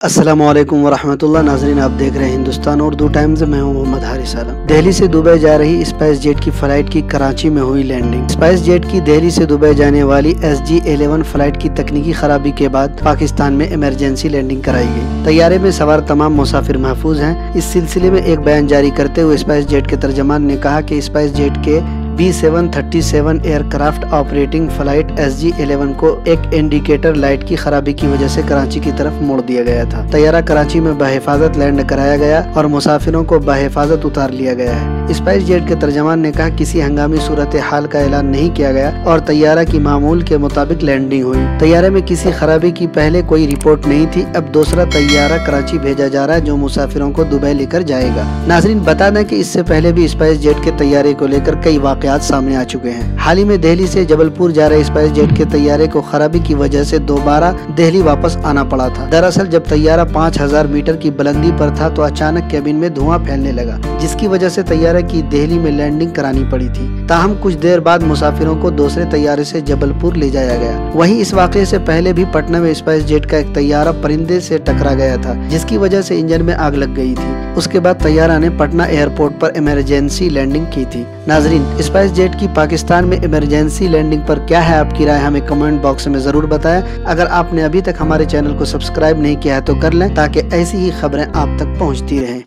अस्सलामुअलैकुम वरहमतुल्लाह। नाज़रीन, आप देख रहे हैं हिंदुस्तान उर्दू टाइम्स। मैं हूं मोहम्मद हारिस आलम। दिल्ली से दुबई जा रही स्पाइस जेट की फ्लाइट की कराची में हुई लैंडिंग। स्पाइस जेट की दिल्ली से दुबई जाने वाली SG-11 फ्लाइट की तकनीकी खराबी के बाद पाकिस्तान में इमरजेंसी लैंडिंग कराई गई। तैयारे में सवार तमाम मुसाफिर महफूज हैं। इस सिलसिले में एक बयान जारी करते हुए स्पाइस जेट के तर्जमान ने कहा कि स्पाइस जेट के B737 aircraft operating flight SG-11 को एक इंडिकेटर लाइट की खराबी की वजह से कराची की तरफ मोड़ दिया गया था। तैयारा कराची में बहिफाजत लैंड कराया गया और मुसाफिरों को बहिफाजत उतार लिया गया है। स्पाइस जेट के तर्जमान ने कहा, किसी हंगामी सूरत हाल का ऐलान नहीं किया गया और तैयारा की मामूल के मुताबिक लैंडिंग हुई। तैयारे में किसी खराबी की पहले कोई रिपोर्ट नहीं थी। अब दूसरा तैयारा कराची भेजा जा रहा है जो मुसाफिरों को दुबई लेकर जाएगा। नाजरीन, बता दें कि इससे पहले भी स्पाइस जेट के तैयारे को लेकर कई वाकयात सामने आ चुके हैं। हाल ही में दिल्ली से जबलपुर जा रहे स्पाइस जेट के तैयारे को खराबी की वजह से दोबारा दिल्ली वापस आना पड़ा था। दरअसल जब तैयारा 5000 मीटर की बुलंदी पर था तो अचानक केबिन में धुआं फैलने लगा, जिसकी वजह से तैयारे की दिल्ली में लैंडिंग करानी पड़ी थी। ताहम कुछ देर बाद मुसाफिरों को दूसरे तैयारे से जबलपुर ले जाया गया। वहीं इस वाकये से पहले भी पटना में स्पाइस जेट का एक तैयारा परिंदे से टकरा गया था, जिसकी वजह से इंजन में आग लग गई थी। उसके बाद तैयारा ने पटना एयरपोर्ट पर इमरजेंसी लैंडिंग की थी। नाजरीन, स्पाइस जेट की पाकिस्तान में इमरजेंसी लैंडिंग पर क्या है आपकी राय, हमें कमेंट बॉक्स में जरूर बताएं। अगर आपने अभी तक हमारे चैनल को सब्सक्राइब नहीं किया है तो कर लें, ताकि ऐसी ही खबरें आप तक पहुंचती रहें।